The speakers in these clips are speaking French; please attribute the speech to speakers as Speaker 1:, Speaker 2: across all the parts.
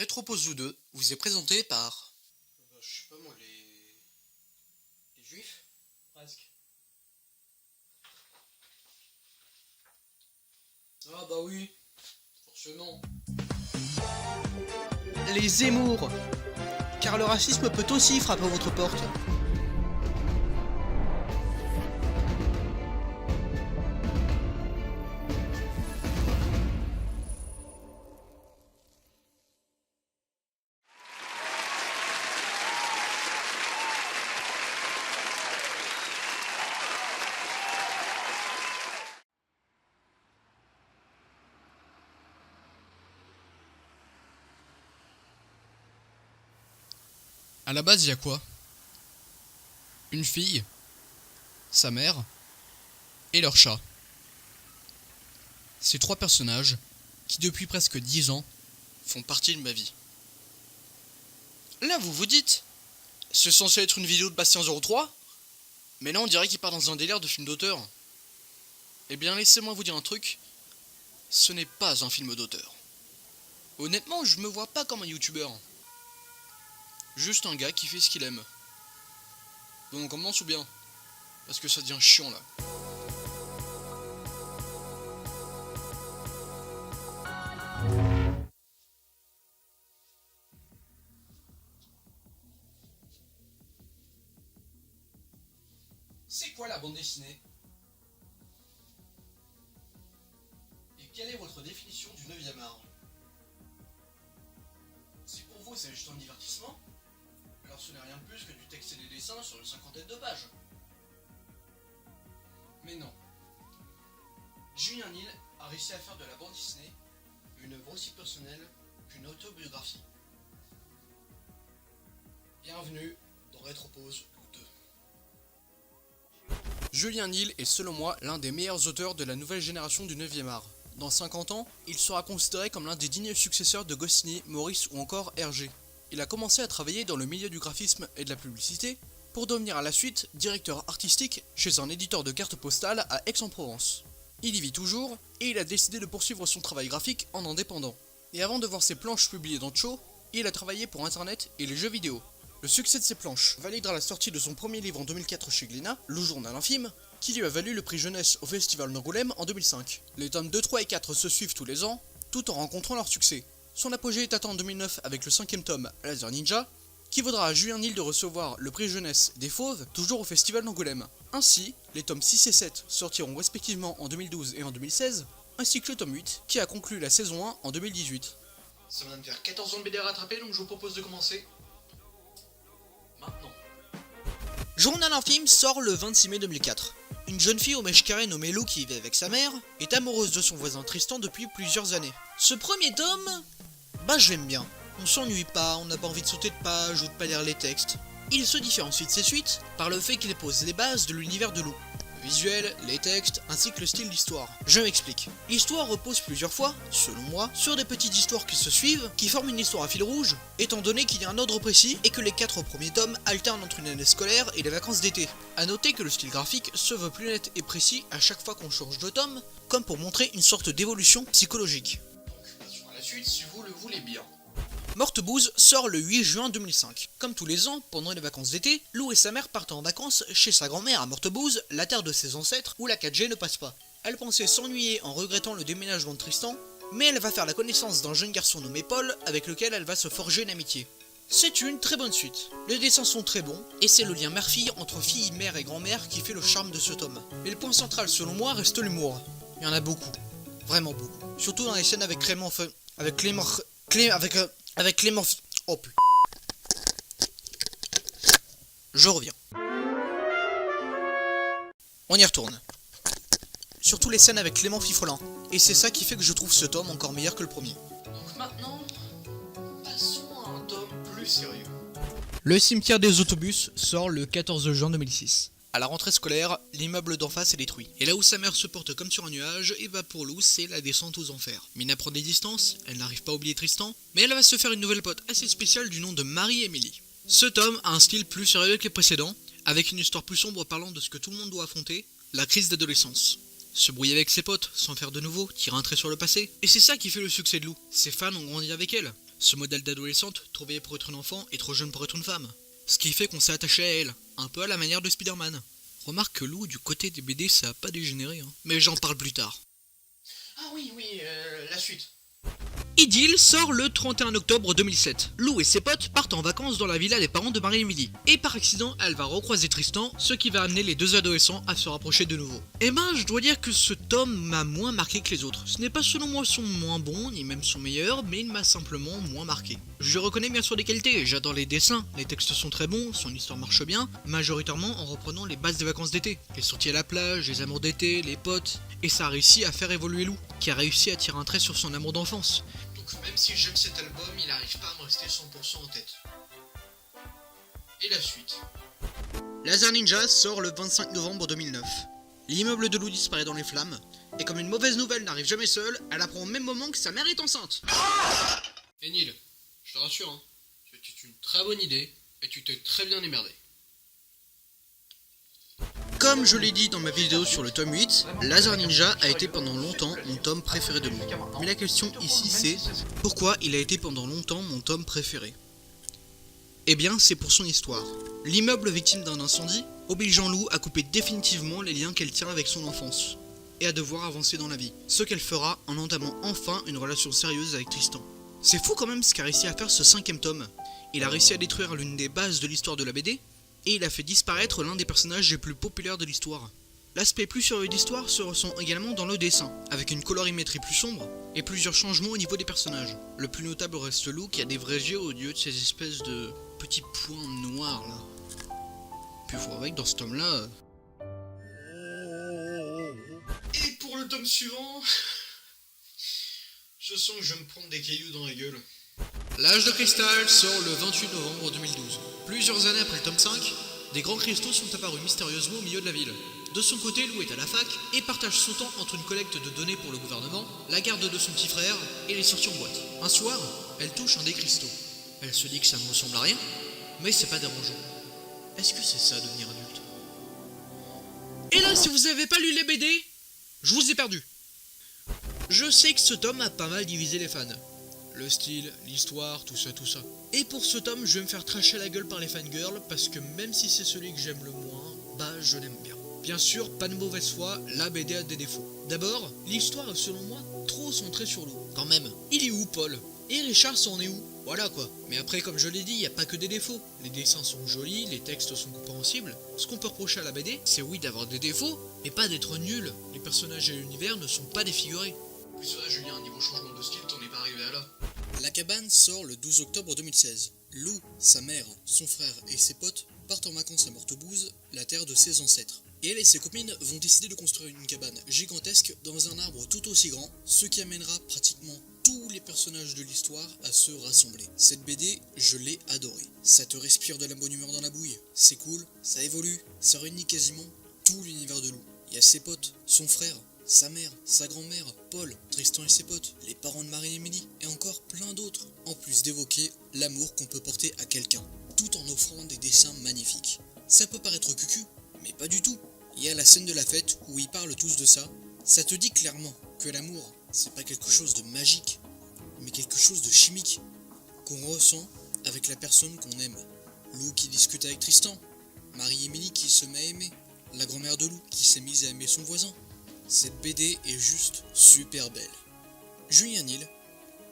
Speaker 1: Rétropose 2 vous est présenté par...
Speaker 2: je sais pas moi, les juifs.
Speaker 1: Presque. Ah bah oui, forcément. Les Zemmour. Car le racisme peut aussi frapper à votre porte. À la base, il y a quoi? Une fille, sa mère et leur chat. Ces trois personnages, qui depuis presque 10 ans, font partie de ma vie. Là, vous vous dites, c'est censé être une vidéo de Bastien 03, mais là on dirait qu'il part dans un délire de film d'auteur. Eh bien, laissez-moi vous dire un truc, ce n'est pas un film d'auteur. Honnêtement, je me vois pas comme un youtubeur. Juste un gars qui fait ce qu'il aime. Bon, on commence ou bien? Parce que ça devient chiant là. C'est quoi la bande dessinée? Et quelle est votre définition du 9e art? Si pour vous c'est juste un divertissement, alors ce n'est rien de plus que du texte et des dessins sur une cinquantaine de pages. Mais non. Julien Nil a réussi à faire de la bande dessinée une œuvre aussi personnelle qu'une autobiographie. Bienvenue dans Rétropose 2. Julien Nil est selon moi l'un des meilleurs auteurs de la nouvelle génération du 9e art. Dans 50 ans, il sera considéré comme l'un des dignes successeurs de Goscinny, Maurice ou encore Hergé. Il a commencé à travailler dans le milieu du graphisme et de la publicité pour devenir à la suite directeur artistique chez un éditeur de cartes postales à Aix-en-Provence. Il y vit toujours et il a décidé de poursuivre son travail graphique en indépendant. Et avant de voir ses planches publiées dans Cho, il a travaillé pour internet et les jeux vidéo. Le succès de ses planches validera la sortie de son premier livre en 2004 chez Glénat, Le Journal Infime, qui lui a valu le prix jeunesse au Festival d'Angoulême en 2005. Les tomes 2, 3 et 4 se suivent tous les ans, tout en rencontrant leur succès. Son apogée est atteint en 2009 avec le 5e tome, Laser Ninja, qui vaudra à Julien Nil de recevoir le prix jeunesse des Fauves, toujours au Festival d'Angoulême. Ainsi, les tomes 6 et 7 sortiront respectivement en 2012 et en 2016, ainsi que le tome 8, qui a conclu la saison 1 en 2018. Ça vient de faire 14 ans de BD à rattraper, donc je vous propose de commencer maintenant. Journal Infime sort le 26 mai 2004. Une jeune fille aux mèches carrées nommée Lou qui vit avec sa mère est amoureuse de son voisin Tristan depuis plusieurs années. Ce premier tome, je l'aime bien. On s'ennuie pas, on n'a pas envie de sauter de page ou de pas lire les textes. Il se différencie de ses suites par le fait qu'il pose les bases de l'univers de Lou. Le visuel, les textes, ainsi que le style d'histoire. Je m'explique. L'histoire repose plusieurs fois, selon moi, sur des petites histoires qui se suivent, qui forment une histoire à fil rouge, étant donné qu'il y a un ordre précis et que les 4 premiers tomes alternent entre une année scolaire et les vacances d'été. A noter que le style graphique se veut plus net et précis à chaque fois qu'on change de tome, comme pour montrer une sorte d'évolution psychologique. Donc, passons à la suite si vous le voulez bien. Morte Bouse sort le 8 juin 2005. Comme tous les ans, pendant les vacances d'été, Lou et sa mère partent en vacances chez sa grand-mère à Morte Bouse, la terre de ses ancêtres, où la 4G ne passe pas. Elle pensait s'ennuyer en regrettant le déménagement de Tristan, mais elle va faire la connaissance d'un jeune garçon nommé Paul, avec lequel elle va se forger une amitié. C'est une très bonne suite. Les dessins sont très bons, et c'est le lien mère-fille entre fille, mère et grand-mère qui fait le charme de ce tome. Mais le point central selon moi reste l'humour. Il y en a beaucoup. Vraiment beaucoup. Surtout dans les scènes avec Clément... Oh putain. Je reviens. On y retourne. Surtout les scènes avec Clément Fifolin. Et c'est ça qui fait que je trouve ce tome encore meilleur que le premier. Donc maintenant, passons à un tome plus sérieux. Le cimetière des autobus sort le 14 juin 2006. À la rentrée scolaire, l'immeuble d'en face est détruit. Et là où sa mère se porte comme sur un nuage, et bah pour Lou, c'est la descente aux enfers. Mina prend des distances, elle n'arrive pas à oublier Tristan, mais elle va se faire une nouvelle pote assez spéciale du nom de Marie-Émilie. Ce tome a un style plus sérieux que les précédents, avec une histoire plus sombre parlant de ce que tout le monde doit affronter, la crise d'adolescence. Se brouiller avec ses potes, sans faire de nouveau, tirer un trait sur le passé, et c'est ça qui fait le succès de Lou. Ses fans ont grandi avec elle. Ce modèle d'adolescente, trop vieille pour être une enfant et trop jeune pour être une femme. Ce qui fait qu'on s'est attaché à elle, un peu à la manière de Spider-Man. Remarque que Lou, du côté des BD, ça a pas dégénéré, hein. Mais j'en parle plus tard.
Speaker 2: Ah oui, la suite.
Speaker 1: Idylle sort le 31 octobre 2007. Lou et ses potes partent en vacances dans la villa des parents de Marie-Émilie. Et par accident, elle va recroiser Tristan, ce qui va amener les deux adolescents à se rapprocher de nouveau. Et ben, je dois dire que ce tome m'a moins marqué que les autres. Ce n'est pas selon moi son moins bon, ni même son meilleur, mais il m'a simplement moins marqué. Je reconnais bien sûr des qualités, j'adore les dessins, les textes sont très bons, son histoire marche bien, majoritairement en reprenant les bases des vacances d'été. Les sorties à la plage, les amours d'été, les potes, et ça a réussi à faire évoluer Lou, qui a réussi à tirer un trait sur son amour d'enfance.
Speaker 2: Même si j'aime cet album, il n'arrive pas à me rester 100% en tête. Et la suite.
Speaker 1: Laser Ninja sort le 25 novembre 2009. L'immeuble de Lou disparaît dans les flammes, et comme une mauvaise nouvelle n'arrive jamais seule, elle apprend au même moment que sa mère est enceinte.
Speaker 2: Et Neil, je te rassure, hein, c'est une très bonne idée, et tu t'es très bien démerdé.
Speaker 1: Comme je l'ai dit dans ma vidéo sur le tome 8, Laser Ninja a été pendant longtemps mon tome préféré de Lou. Mais la question ici c'est, pourquoi il a été pendant longtemps mon tome préféré? Eh bien c'est pour son histoire. L'immeuble victime d'un incendie obligeant Lou à couper définitivement les liens qu'elle tient avec son enfance, et à devoir avancer dans la vie. Ce qu'elle fera en entamant enfin une relation sérieuse avec Tristan. C'est fou quand même ce qu'a réussi à faire ce 5ème tome. Il a réussi à détruire l'une des bases de l'histoire de la BD, et il a fait disparaître l'un des personnages les plus populaires de l'histoire. L'aspect plus sérieux d'histoire se ressent également dans le dessin, avec une colorimétrie plus sombre, et plusieurs changements au niveau des personnages. Le plus notable reste Lou qui a des vrais yeux au lieu de ces espèces de petits points noirs là. Puis faut voir que dans ce tome là...
Speaker 2: Et pour le tome suivant... je sens que je vais me prendre des cailloux dans la gueule.
Speaker 1: L'âge de cristal sort le 28 novembre 2012. Plusieurs années après le tome 5, des grands cristaux sont apparus mystérieusement au milieu de la ville. De son côté, Lou est à la fac et partage son temps entre une collecte de données pour le gouvernement, la garde de son petit frère et les sorties en boîte. Un soir, elle touche un des cristaux. Elle se dit que ça ne ressemble à rien, mais c'est pas dérangeant. Est-ce que c'est ça devenir adulte? Et là, si vous avez pas lu les BD, je vous ai perdu. Je sais que ce tome a pas mal divisé les fans. Le style, l'histoire, tout ça. Et pour ce tome, je vais me faire tracher la gueule par les fangirls, parce que même si c'est celui que j'aime le moins, bah je l'aime bien. Bien sûr, pas de mauvaise foi, la BD a des défauts. D'abord, l'histoire est selon moi trop centrée sur Lou. Quand même, il est où Paul? Et Richard s'en est où? Voilà quoi. Mais après, comme je l'ai dit, il n'y a pas que des défauts. Les dessins sont jolis, les textes sont compréhensibles. Ce qu'on peut reprocher à la BD, c'est oui d'avoir des défauts, mais pas d'être nul. Les personnages et l'univers ne sont pas défigurés.
Speaker 2: Plus vrai, Julien, niveau changement de style, t'en es pas arrivé à là.
Speaker 1: La cabane sort le 12 octobre 2016. Lou, sa mère, son frère et ses potes partent en vacances à Mortebouse, la terre de ses ancêtres. Et elle et ses copines vont décider de construire une cabane gigantesque dans un arbre tout aussi grand, ce qui amènera pratiquement tous les personnages de l'histoire à se rassembler. Cette BD, je l'ai adorée. Ça te respire de la bonne humeur dans la bouille, c'est cool, ça évolue, ça réunit quasiment tout l'univers de Lou. Il y a ses potes, son frère, sa mère, sa grand-mère, Paul, Tristan et ses potes, les parents de Marie-Émilie, et encore plein d'autres, en plus d'évoquer l'amour qu'on peut porter à quelqu'un, tout en offrant des dessins magnifiques. Ça peut paraître cucu, mais pas du tout. Il y a la scène de la fête où ils parlent tous de ça. Ça te dit clairement que l'amour, c'est pas quelque chose de magique, mais quelque chose de chimique, qu'on ressent avec la personne qu'on aime. Lou qui discute avec Tristan, Marie-Émilie qui se met à aimer, la grand-mère de Lou qui s'est mise à aimer son voisin. Cette BD est juste super belle. Julien Neil,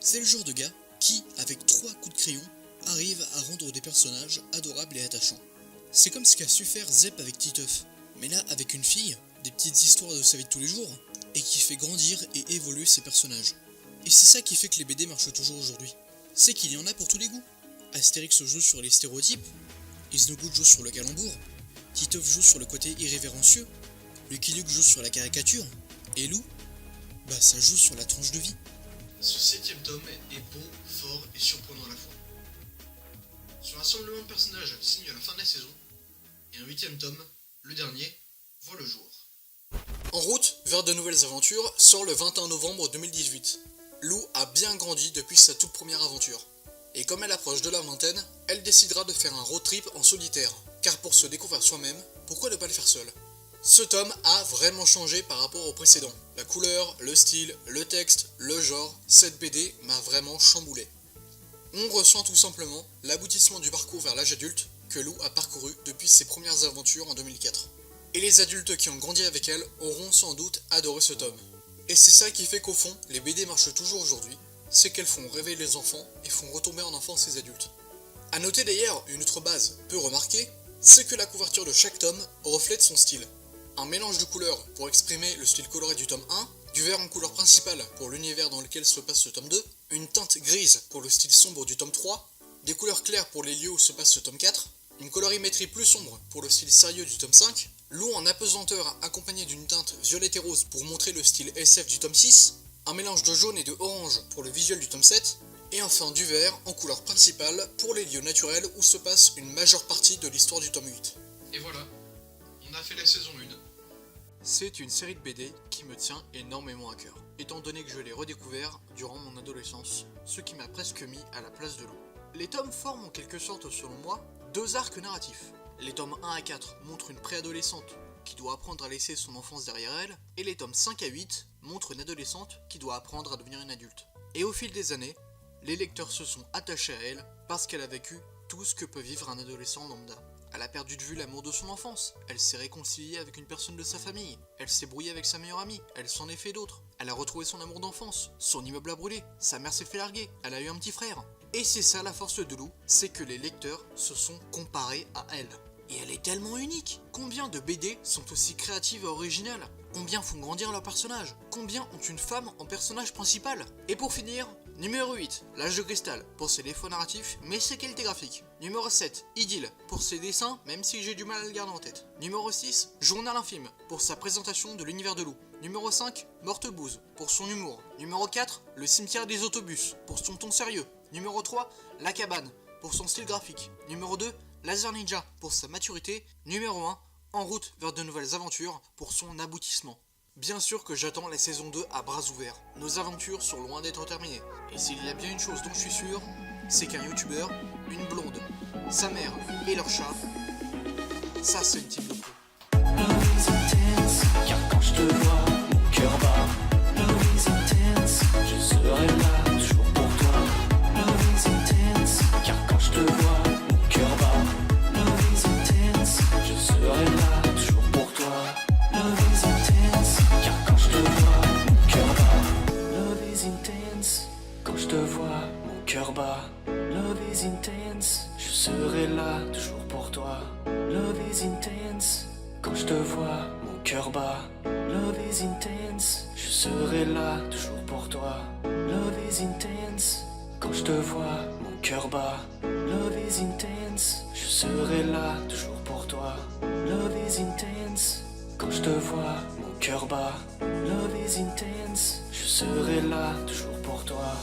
Speaker 1: c'est le genre de gars qui, avec 3 coups de crayon, arrive à rendre des personnages adorables et attachants. C'est comme ce qu'a su faire Zep avec Titeuf, mais là avec une fille, des petites histoires de sa vie de tous les jours, et qui fait grandir et évoluer ses personnages. Et c'est ça qui fait que les BD marchent toujours aujourd'hui. C'est qu'il y en a pour tous les goûts. Astérix joue sur les stéréotypes, Isnogoud joue sur le calembour, Titeuf joue sur le côté irrévérencieux, Lucky Luke joue sur la caricature, et Lou, bah ça joue sur la tranche de vie.
Speaker 2: Ce 7ème tome est beau, fort et surprenant à la fois. Ce rassemblement de personnages signe la fin de la saison, et un 8ème tome, le dernier, voit le jour.
Speaker 1: En route vers de nouvelles aventures sort le 21 novembre 2018. Lou a bien grandi depuis sa toute première aventure. Et comme elle approche de la vingtaine, elle décidera de faire un road trip en solitaire. Car pour se découvrir soi-même, pourquoi ne pas le faire seul? Ce tome a vraiment changé par rapport au précédent. La couleur, le style, le texte, le genre, cette BD m'a vraiment chamboulé.
Speaker 2: On ressent tout simplement l'aboutissement du parcours vers l'âge adulte que Lou a parcouru depuis ses premières aventures en 2004. Et les adultes qui ont grandi avec elle auront sans doute adoré ce tome. Et c'est ça qui fait qu'au fond, les BD marchent toujours aujourd'hui, c'est qu'elles font rêver les enfants et font retomber en enfance les adultes. A noter d'ailleurs une autre base peu remarquée, c'est que la couverture de chaque tome reflète son style. Un mélange de couleurs pour exprimer le style coloré du tome 1, du vert en couleur principale pour l'univers dans lequel se passe ce tome 2, une teinte grise pour le style sombre du tome 3, des couleurs claires pour les lieux où se passe ce tome 4, une colorimétrie plus sombre pour le style sérieux du tome 5, Lou en apesanteur accompagné d'une teinte violette et rose pour montrer le style SF du tome 6, un mélange de jaune et de orange pour le visuel du tome 7, et enfin du vert en couleur principale pour les lieux naturels où se passe une majeure partie de l'histoire du tome 8.
Speaker 3: Et voilà, on a fait la saison 1.
Speaker 2: C'est une série de BD qui me tient énormément à cœur, étant donné que je l'ai redécouvert durant mon adolescence, ce qui m'a presque mis à la place de Lou. Les tomes forment en quelque sorte, selon moi, deux arcs narratifs. Les tomes 1 à 4 montrent une préadolescente qui doit apprendre à laisser son enfance derrière elle, et les tomes 5 à 8 montrent une adolescente qui doit apprendre à devenir une adulte. Et au fil des années, les lecteurs se sont attachés à elle parce qu'elle a vécu tout ce que peut vivre un adolescent lambda. Elle a perdu de vue l'amour de son enfance, elle s'est réconciliée avec une personne de sa famille, elle s'est brouillée avec sa meilleure amie, elle s'en est fait d'autres, elle a retrouvé son amour d'enfance, son immeuble a brûlé, sa mère s'est fait larguer, elle a eu un petit frère. Et c'est ça la force de Lou, c'est que les lecteurs se sont comparés à elle. Et elle est tellement unique. Combien de BD sont aussi créatives et originales? Combien font grandir leurs personnages? Combien ont une femme en personnage principal? Et pour finir, numéro 8, L'Âge de Cristal, pour ses défauts narratifs, mais ses qualités graphiques. Numéro 7, Idylle, pour ses dessins, même si j'ai du mal à le garder en tête. Numéro 6, Journal infime, pour sa présentation de l'univers de Lou. Numéro 5, Morte Bouse, pour son humour. Numéro 4, Le Cimetière des Autobus, pour son ton sérieux. Numéro 3, La Cabane, pour son style graphique. Numéro 2, Laser Ninja, pour sa maturité. Numéro 1, En route vers de nouvelles aventures, pour son aboutissement. Bien sûr que j'attends la saison 2 à bras ouverts. Nos aventures sont loin d'être terminées. Et s'il y a bien une chose dont je suis sûr, c'est qu'un youtubeur, une blonde, sa mère et leur chat, ça c'est une team de pro.
Speaker 4: Love is intense, car quand je te vois, mon cœur bat. Love is intense, je serai là toujours pour toi. Love is intense, car quand je te vois, mon cœur bat. Love is intense, je serai là toujours pour toi. Love is intense, car quand je te vois, mon cœur bat. Love is intense, quand je te vois, mon cœur bat. Love is intense, je serai là toujours pour toi. Love is intense, quand je te vois, mon cœur bat. Love is intense, je serai là toujours pour toi. Love is intense, quand je te vois, mon cœur bat. Love is intense, je serai là toujours pour toi. Love is intense, quand je te vois, mon cœur bat. Love is intense, je serai là toujours pour toi.